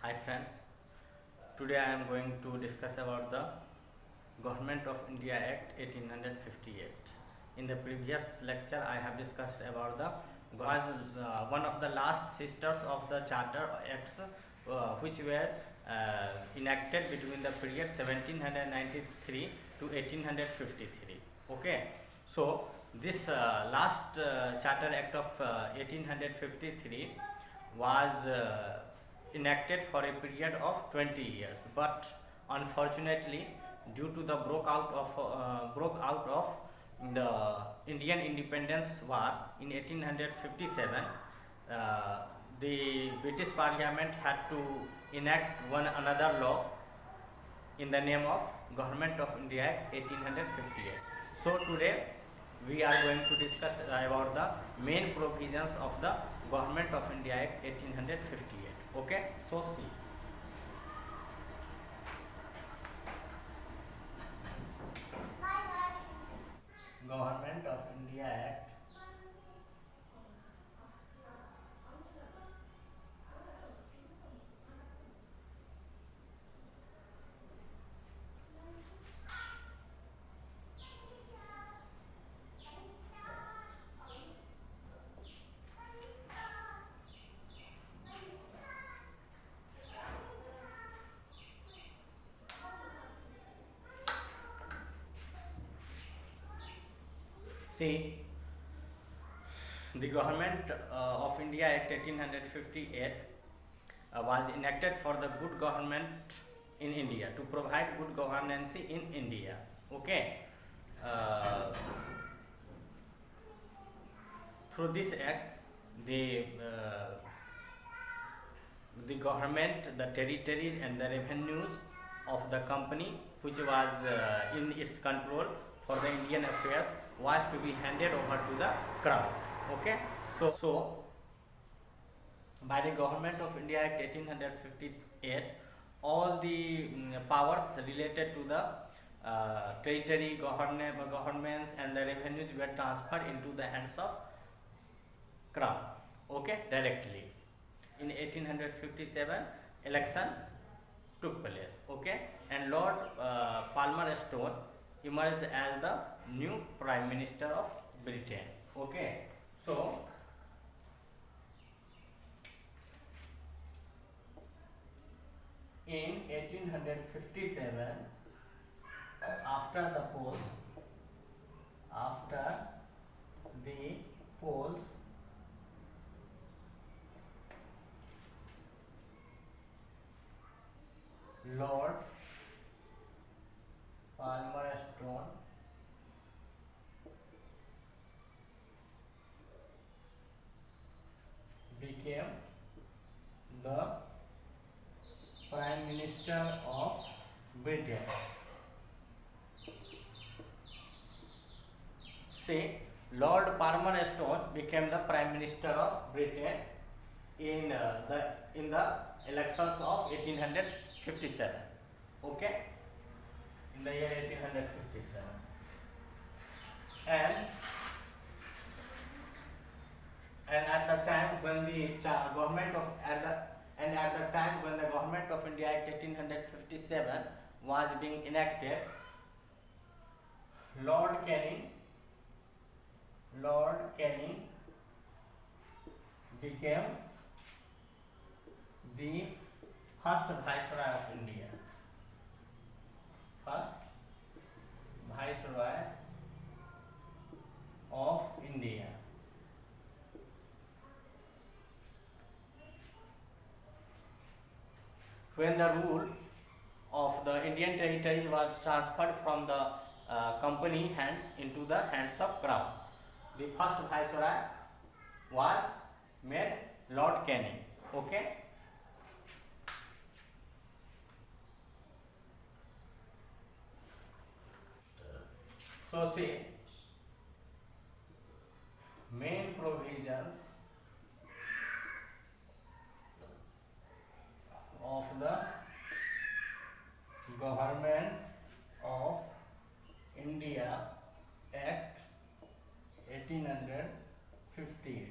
Hi friends, today I am going to discuss about the Government of India Act 1858. In the previous lecture I have discussed about the one of the last sisters of the Charter Acts which were enacted between the period 1793 to 1853. Okay, so this last Charter Act of 1853 was enacted for a period of 20 years, but unfortunately due to the broke out of the Indian Independence War in 1857, the British Parliament had to enact one another law in the name of Government of India Act 1858. So today we are going to discuss about the main provisions of the Government of India Act 1858. Okay, so see. Government of India Act See, the Government of India Act 1858 was enacted for the good government in India, to provide good governance in India. Okay, uh, through this act, the government, the territories and the revenues of the company which was in its control for the Indian affairs was to be handed over to the crown. Okay, so by the Government of India Act 1858, all the powers related to the territory governments and the revenues were transferred into the hands of crown. Okay, directly. In 1857, election took place. Okay, and Lord Palmerston emerged as the new Prime Minister of Britain. Okay, so in 1857, after the polls Lord Palmerston became the Prime Minister of Britain. See, Lord Palmerston became the Prime Minister of Britain in the elections of 1857. Okay, in the year 1857, and at the time when the government of at the time when the Government of India Act 1857 was being enacted, Lord Canning became the first Viceroy of India. First Viceroy of India. When the rule of the Indian territories was transferred from the company hands into the hands of crown, the first Viceroy was made Lord Canning. Okay, so see, main provisions of the Government of India Act 1858.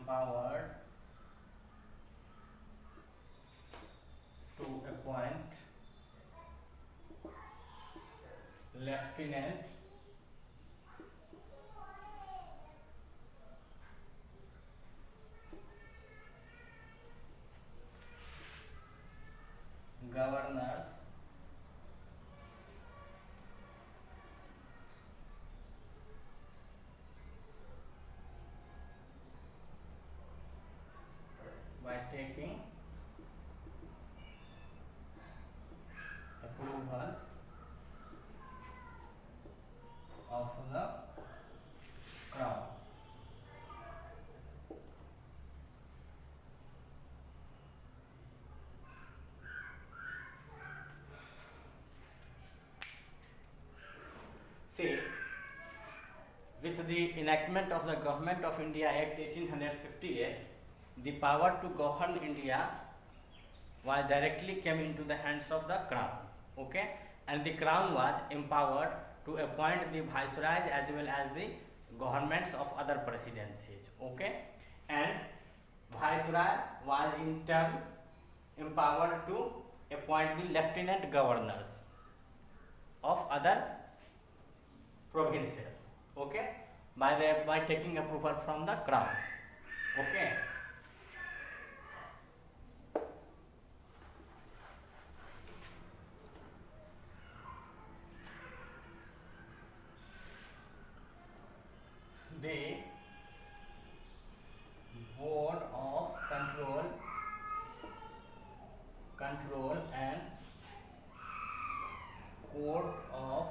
empowered to appoint lieutenant governors by taking approval of the crown. See, with the enactment of the Government of India Act 1858, the power to govern India was directly came into the hands of the crown. Okay, and the crown was empowered to appoint the viceroys as well as the governments of other presidencies. Okay, and viceroy was in turn empowered to appoint the lieutenant governors of other provinces. Okay, by taking approval from the crown. Okay. The board of control and court of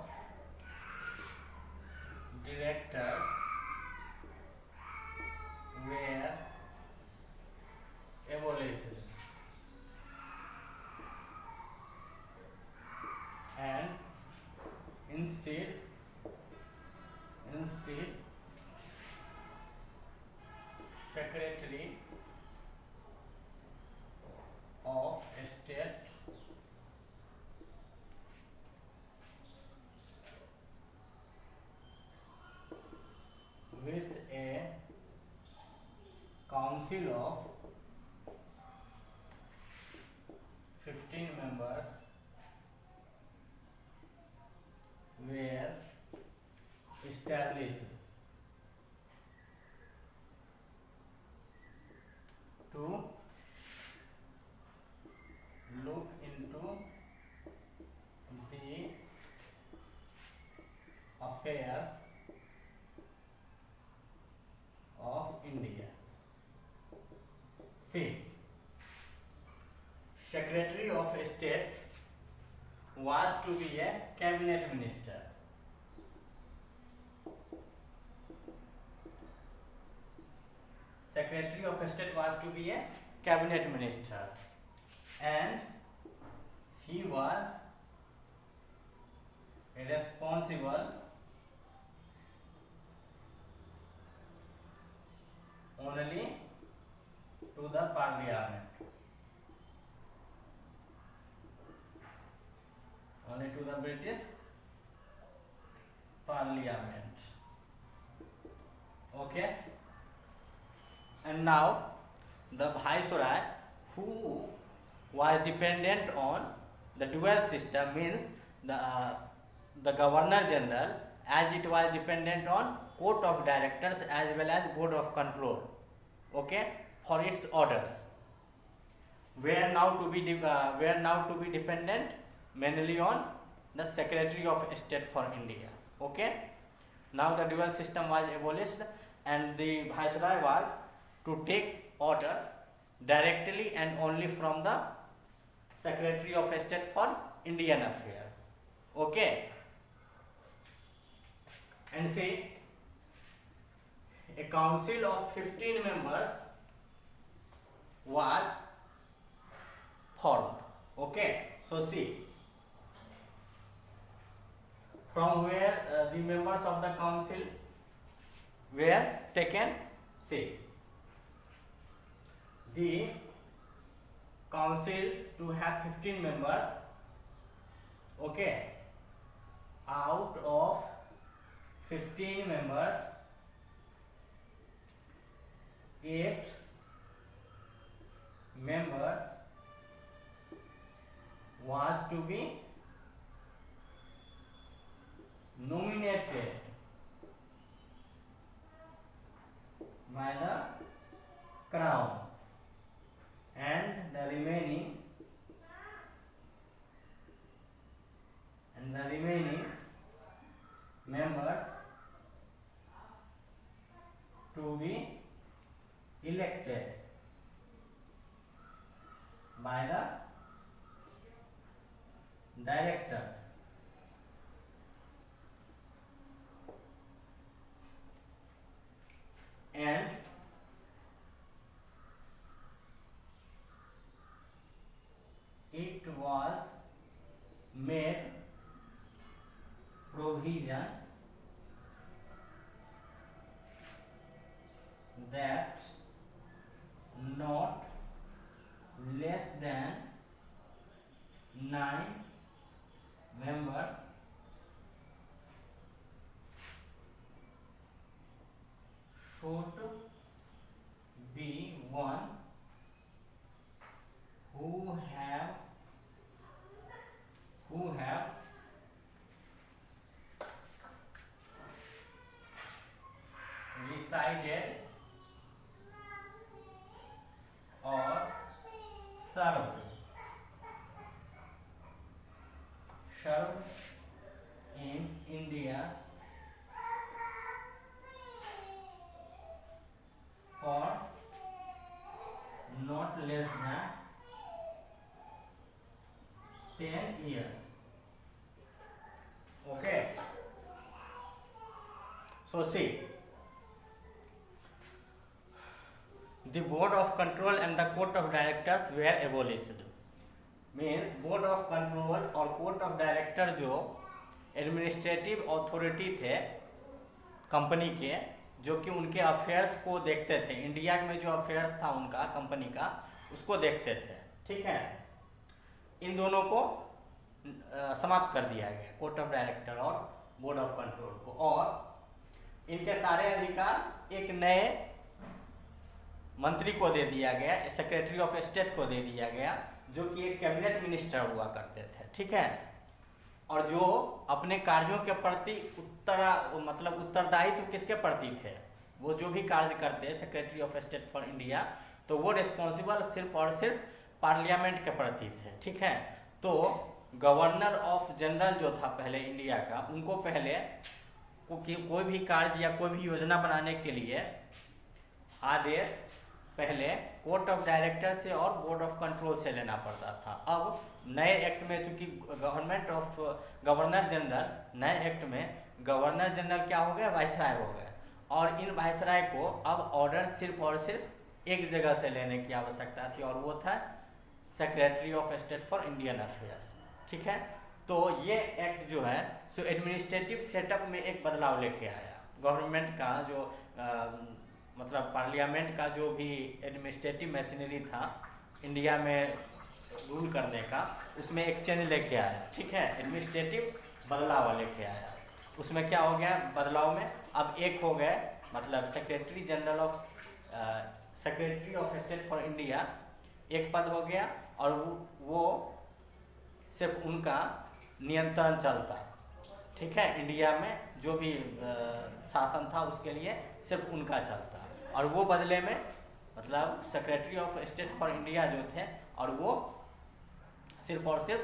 directors were abolished and instead secretary of state with a council of 15 members were established to look into the affairs of India. See, Secretary of State was to be a cabinet minister. Secretary of State was to be a cabinet minister, and he was responsible only to the parliament. Only to the British parliament. Okay. And now the viceroy, who was dependent on the dual system, means the governor general, as it was dependent on court of directors as well as board of control, okay, for its orders, were now to be dependent mainly on the Secretary of State for India. Okay, now the dual system was abolished and the viceroy was to take orders directly and only from the Secretary of State for Indian Affairs. Okay, and see, a council of 15 members was formed. Okay, so see, from where the members of the council were taken. See, the council to have 15 members. Okay, out of 15 members, 8 members was to be nominated by the crown, and the remaining members to be elected by the directors. And it was made provision that not less than 9 members should be one who have resided or served in India for not less than 10 years. Okay. So see, the board of control and the court of directors were abolished. Means board of control और court of director जो administrative authority थे company के, जो कि उनके affairs को देखते थे, इंडिया में जो अफेयर्स था उनका कंपनी का, उसको देखते थे, ठीक है, इन दोनों को समाप्त कर दिया गया, कोर्ट ऑफ डायरेक्टर और बोर्ड ऑफ कंट्रोल को, और इनके सारे अधिकार एक नए मंत्री को दे दिया गया, सेक्रेटरी ऑफ स्टेट को दे दिया गया, जो कि एक कैबिनेट मिनिस्टर हुआ करते थे, ठीक है, और जो अपने कार्यों के प्रति उत्तरदायित्व किसके प्रति थे, वो जो भी कार्य करते हैं secretary of state for India, तो वो रिस्पॉन्सिबल सिर्फ और सिर्फ पार्लियामेंट के प्रति थे, ठीक है। तो गवर्नर ऑफ जनरल जो था पहले इंडिया का, उनको पहले कोई भी कार्य या कोई भी योजना बनाने के लिए आदेश पहले कोर्ट ऑफ डायरेक्टर से और बोर्ड ऑफ कंट्रोल से लेना पड़ता था। अब नए एक्ट में चूंकि गवर्नर जनरल, नए एक्ट में गवर्नर जनरल क्या हो गया, वाइसराय हो गए, और इन वाइसराय को अब ऑर्डर सिर्फ और सिर्फ एक जगह से लेने की आवश्यकता थी, और वो था secretary of state for Indian affairs, ठीक है। तो ये एक्ट जो है सो एडमिनिस्ट्रेटिव सेटअप में एक बदलाव लेके आया, गवर्नमेंट का जो पार्लियामेंट का जो भी एडमिनिस्ट्रेटिव मशीनरी था इंडिया में रूल करने का, उसमें एक चेंज लेके आया, ठीक है, एडमिनिस्ट्रेटिव बदलाव लेके आया। उसमें क्या हो गया बदलाव में, अब एक हो गए secretary of state for India, एक पद हो गया, और वो सिर्फ उनका नियंत्रण चलता, ठीक है, इंडिया में जो भी शासन था उसके लिए सिर्फ उनका चलता, और वो बदले में secretary of state for India जो थे, और वो सिर्फ और सिर्फ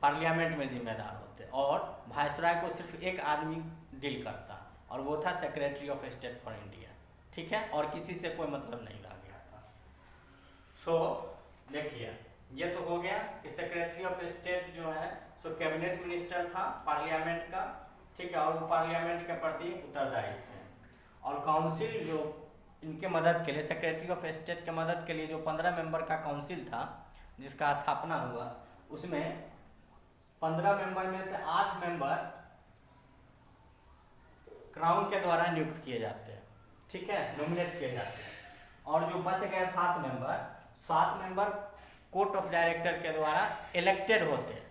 पार्लियामेंट में जिम्मेदार होते, और वाइसराय को सिर्फ एक आदमी डील करता, और वो था secretary of state for India, ठीक है, और किसी से कोई मतलब नहीं रह गया था। सो देखिए, ये तो हो गया कि सेक्रेटरी ऑफ स्टेट जो है सो कैबिनेट मिनिस्टर था पार्लियामेंट का, ठीक है, और वो पार्लियामेंट के प्रति उत्तरदायी थे, और काउंसिल जो इनके मदद के लिए, सेक्रेटरी ऑफ स्टेट के मदद के लिए जो 15 मेंबर का काउंसिल था जिसका स्थापना हुआ, उसमें 15 मेंबर में से 8 मेंबर क्राउन के द्वारा नियुक्त किए जाते हैं, ठीक है, नॉमिनेट किए जाते हैं, और जो बच गए 7 मेंबर कोर्ट ऑफ डायरेक्टर के द्वारा इलेक्टेड होते,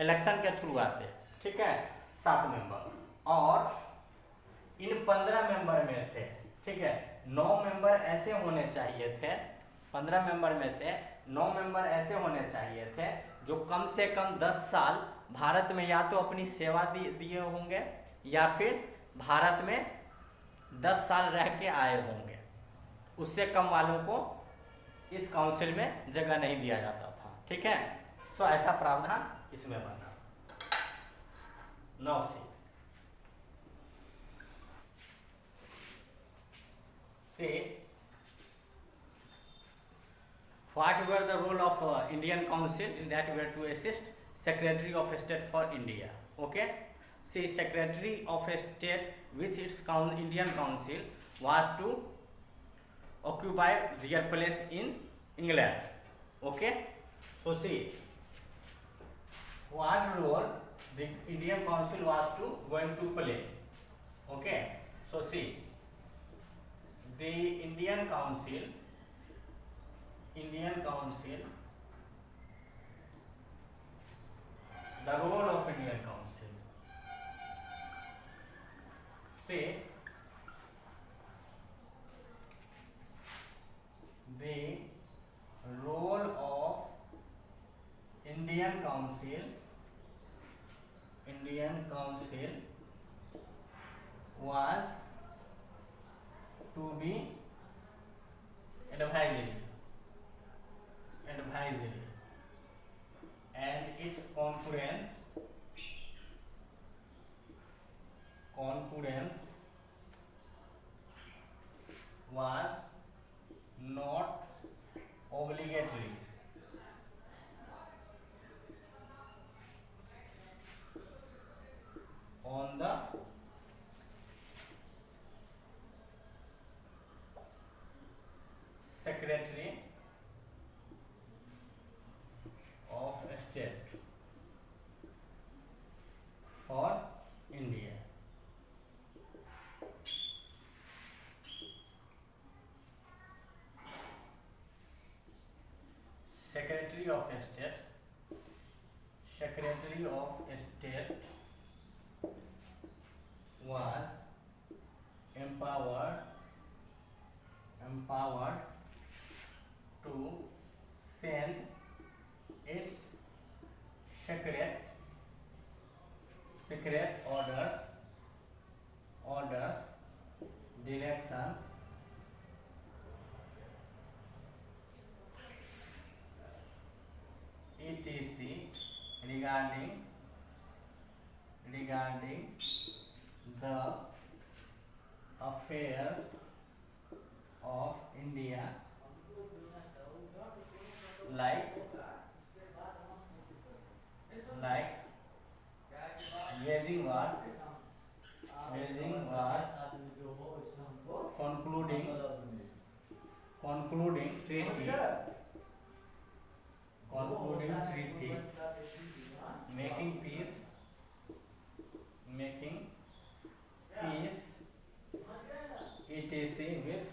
इलेक्शन के थ्रू आते, ठीक है, 7 मेंबर, और इन 15 मेंबर में से, ठीक है, 9 मेंबर ऐसे होने चाहिए थे, 15 मेंबर में से 9 मेंबर ऐसे होने चाहिए थे जो कम से कम 10 साल भारत में या तो अपनी सेवा दिए होंगे या फिर भारत में 10 साल रह के आए होंगे। उससे कम वालों को इस काउंसिल में जगह नहीं दिया जाता था। ठीक है, सो ऐसा प्रावधान इसमें बना। 9 से what were the role of Indian Council? In that were to assist Secretary of State for India. Okay, see, Secretary of State with its Indian Council was to occupy their place in England. Okay, so see what role the Indian Council was going to play. Okay, so see, the Indian Council, the role of Indian Council. See, the role of Indian Council was to be advisory, and its concurrence was not obligatory. On the Secretary of State for India. Secretary of State was empowered to send its secret orders, directions, etc. regarding the affairs of India, like waging war, concluding treaty, making peace, etc. with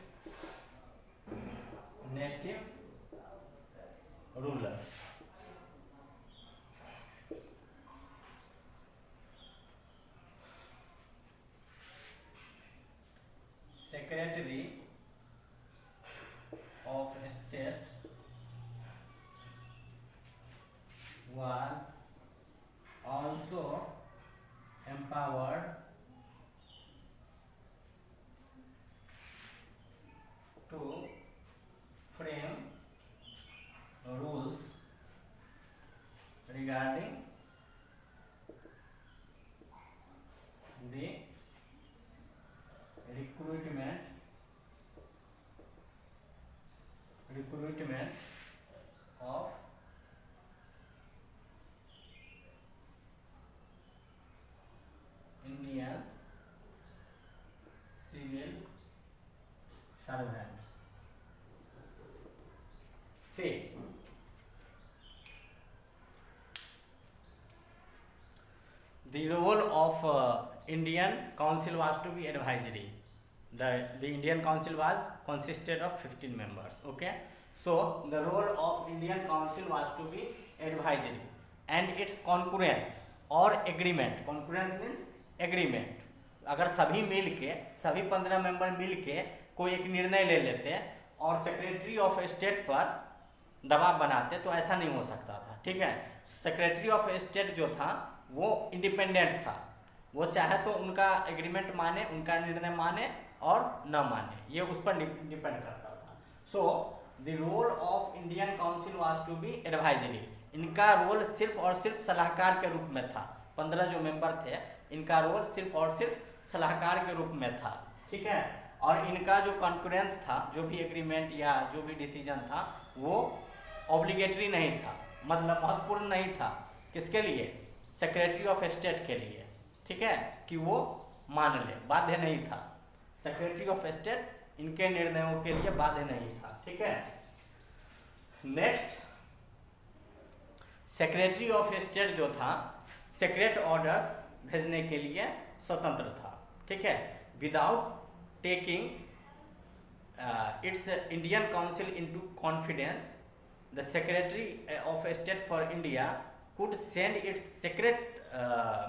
native rulers. Secretary of State was also empowered to frame rules regarding the recruitment of Indian civil servants. See, the role of Indian Council was to be advisory. The Indian Council was consisted of 15 members. Okay, so the role of Indian Council was to be advisory, and its concurrence or agreement. Concurrence means agreement अगर सभी मिल के, सभी 15 member मिल के कोई एक निर्णय ले लेते और सेक्रेटरी ऑफ स्टेट पर दबाव बनाते तो ऐसा नहीं हो सकता था, ठीक है। सेक्रेटरी ऑफ स्टेट जो था वो इंडिपेंडेंट था, वो चाहे तो उनका एग्रीमेंट माने, उनका निर्णय माने और न माने, ये उस पर डिपेंड करता था। So the role of Indian council was to be advisory, इनका रोल सिर्फ और सिर्फ सलाहकार के रूप में था। 15 जो मेंबर थे इनका रोल सिर्फ और सिर्फ सलाहकार के रूप में था, ठीक है। और इनका जो कॉन्करेंस था, जो भी एग्रीमेंट या जो भी डिसीजन था वो ऑब्लिगेटरी नहीं था, मतलब महत्वपूर्ण नहीं था। किसके लिए? सेक्रेटरी ऑफ स्टेट के लिए, ठीक है, कि वो मान ले, बाध्य नहीं था। सेक्रेटरी ऑफ स्टेट इनके निर्णयों के लिए बाध्य नहीं था, ठीक है। नेक्स्ट, सेक्रेटरी ऑफ स्टेट जो था सीक्रेट ऑर्डर्स भेजने के लिए स्वतंत्र था, ठीक है। Without taking it's Indian council into confidence, the secretary of state for India could send its secret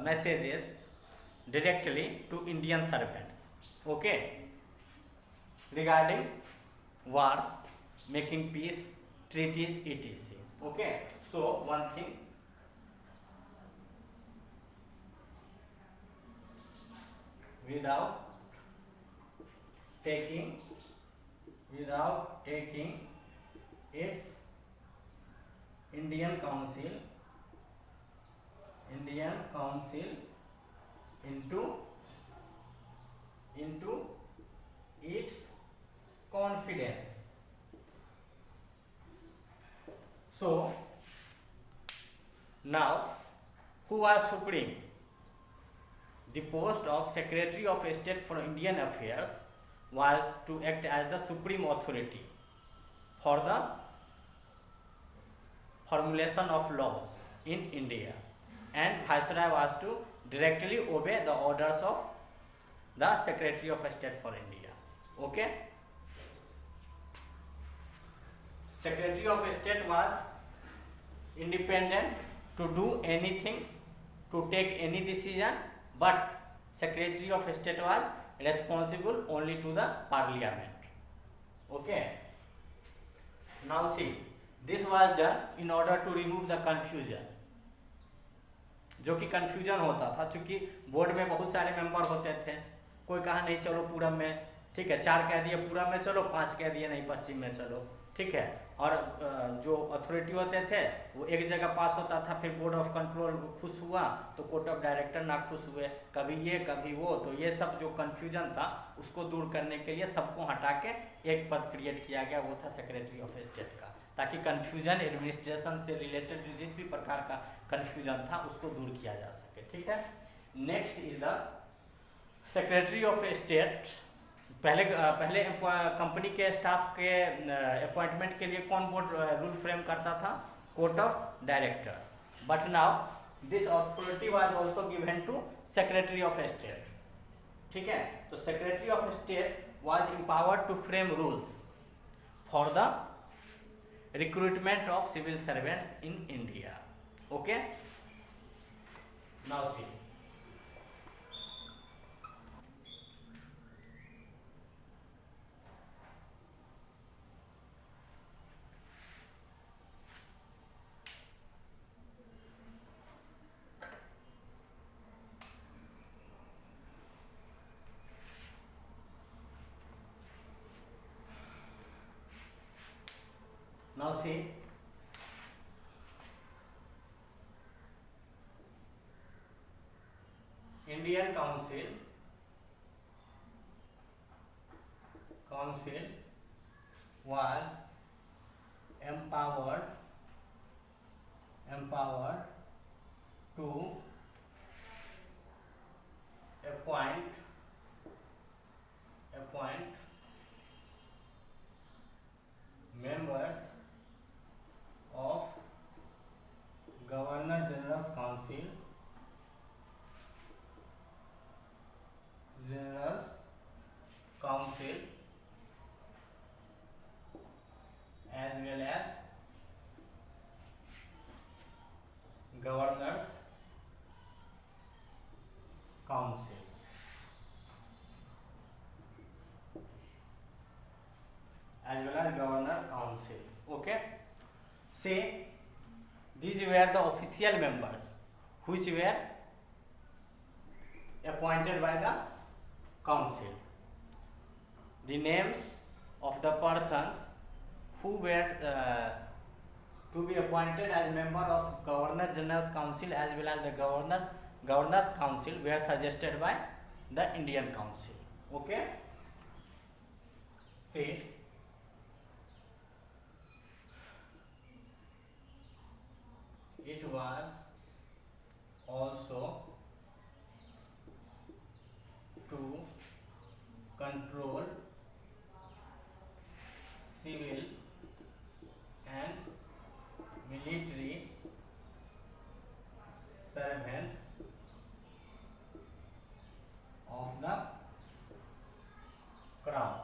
messages directly to Indian servants, okay, regarding wars, making peace treaties, etc. Okay, so one thing, without taking its Indian Council into its confidence. So now who was supreme? The post of Secretary of State for Indian Affairs was to act as the supreme authority for the formulation of laws in India, and Viceroy was to directly obey the orders of the Secretary of State for India. Okay. Secretary of State was independent to do anything, to take any decision, but Secretary of State was responsible only to the Parliament. Okay. Now see, this was done in order to remove the confusion, जो कि confusion होता था, चूँकि board में बहुत सारे member होते थे, कोई कहा नहीं चलो पूरब में, ठीक है, 4 कह दिए पूरब में चलो, 5 कह दिए नहीं पश्चिम में चलो, ठीक है। और जो अथॉरिटी होते थे वो एक जगह पास होता था, फिर बोर्ड ऑफ कंट्रोल खुश हुआ तो कोर्ट ऑफ डायरेक्टर ना खुश हुए, कभी ये कभी वो, तो ये सब जो कन्फ्यूजन था उसको दूर करने के लिए सबको हटा के एक पद क्रिएट किया गया, वो था सेक्रेटरी ऑफ स्टेट का, ताकि कन्फ्यूजन एडमिनिस्ट्रेशन से रिलेटेड जो जिस भी प्रकार का कन्फ्यूजन था उसको दूर किया जा सके, ठीक है। Next is the secretary of state. पहले कंपनी के स्टाफ के अपॉइंटमेंट के लिए कौन बोर्ड रूल फ्रेम करता था? Court of directors, but now this authority was also given to secretary of state, ठीक है। तो secretary of state was empowered to frame rules for the recruitment of civil servants in India. Okay, now see, now see, Indian Council was empowered to appoint members of Governor General's Council, Say these were the official members which were appointed by the council. The names of the persons who were to be appointed as member of Governor General's Council as well as the Governor's Council were suggested by the Indian Council. Okay. See, it was also to control civil and military servants of the crown.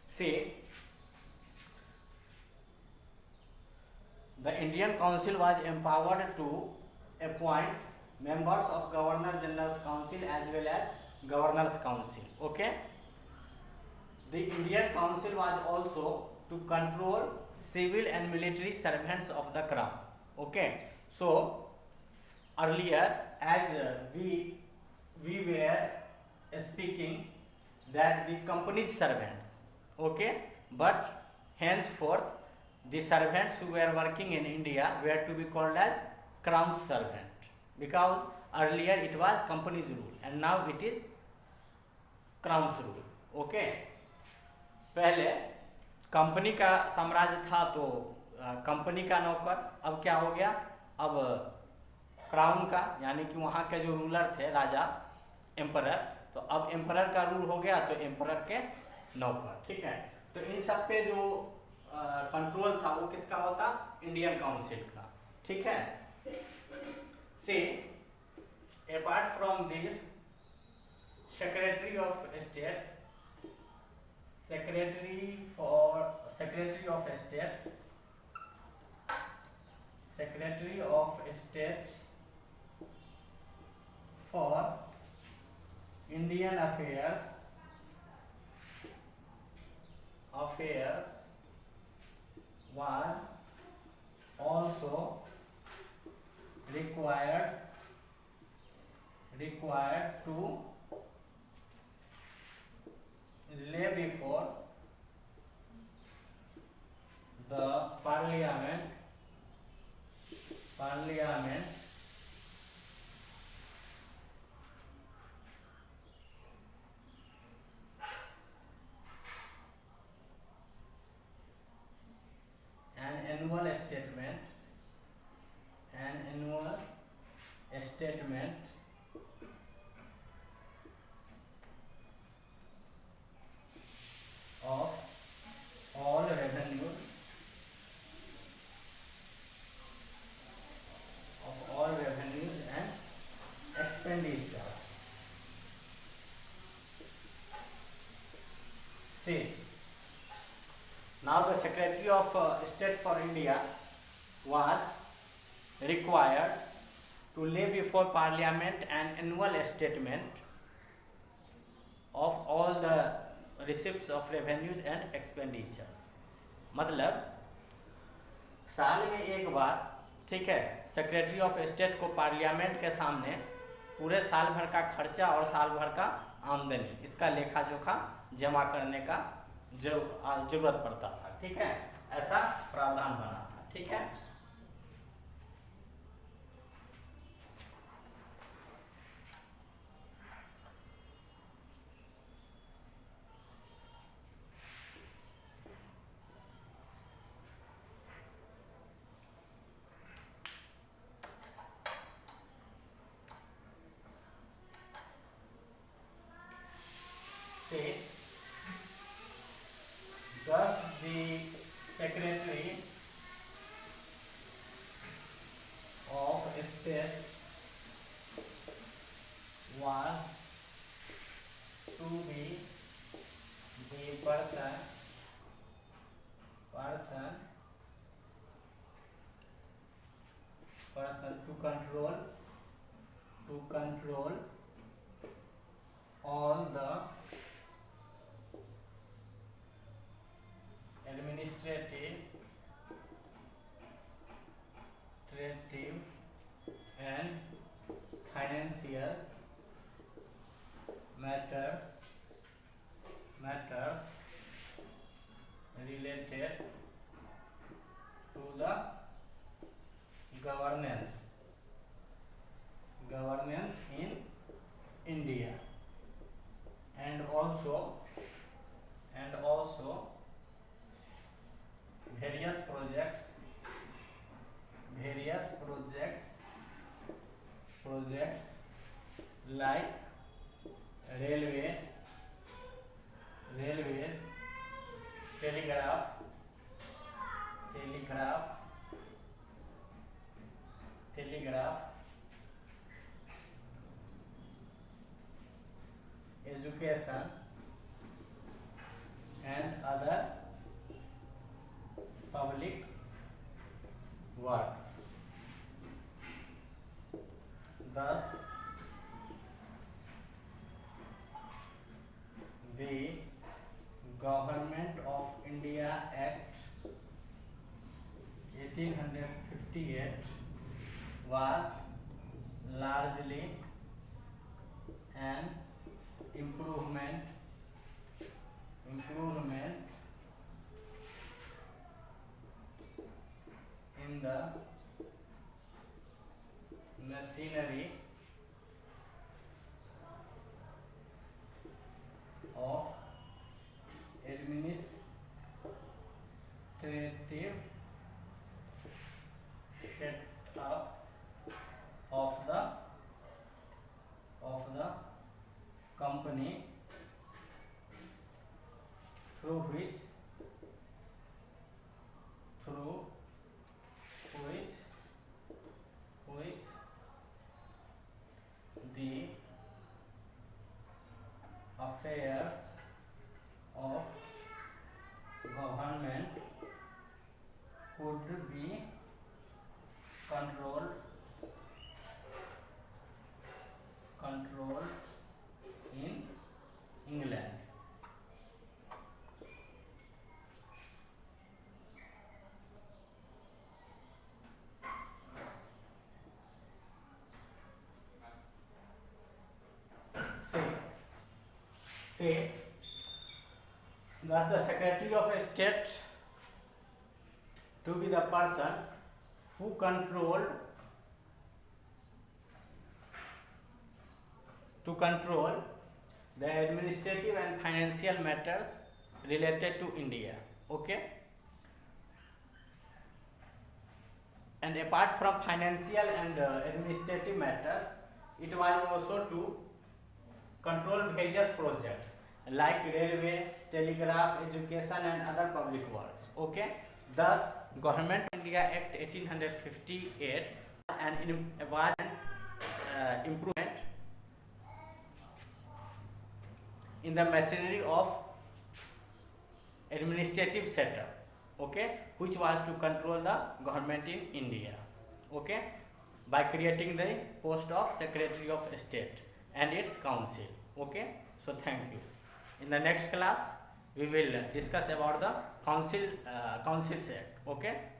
See, the Indian Council was empowered to appoint members of Governor General's Council as well as Governor's Council. Okay. The Indian Council was also to control civil and military servants of the crown. Okay. So earlier, as we were speaking that the company's servants. Okay. But henceforth, the servants who were working in India were to be called as crown servant, because earlier it was company's rule and now it is crown's rule. Okay. पहले company का साम्राज्य था तो company का नौकर, अब क्या हो गया, अब क्राउन का, यानी कि वहाँ के जो रूलर थे राजा एम्परर, तो अब एम्परर का रूल हो गया तो एम्परर के नौकर. ठीक है. तो इन सब पे जो कंट्रोल था वो किसका होता, इंडियन काउंसिल का. ठीक है. से apart from this secretary of state, secretary of state for Indian affairs was also required to lay before the parliament an annual statement of all revenues and expenditure. See, now the Secretary of State for India was required to lay before Parliament an annual statement of all the receipts of revenues and expenditure. मतलब साल में एक बार, ठीक है, secretary of state को parliament के सामने पूरे साल भर का खर्चा और साल भर का आमदनी, इसका लेखा जोखा जमा करने का जरूरत पड़ता था. ठीक है. ऐसा प्रावधान बना था. ठीक है. Thus the Secretary of State was to be the person to control all the matters related to the governance in India, and also various projects like railway, telegraph, education, and other public works. Thus, the Government of India Act 1858 was largely an improvement in the machinery of administrative setup of the company, through which the affairs of government could be controlled in England. Say, thus the Secretary of State to be the person who control the administrative and financial matters related to India. Okay, and apart from financial and administrative matters, it was also to control various projects like railway, telegraph, education, and other public works. Okay, thus Government of India Act 1858 was an improvement in the machinery of administrative setup, okay, which was to control the government in India, okay, by creating the post of Secretary of State and its council. Okay, so thank you. In the next class we will discuss about the council act. Okay.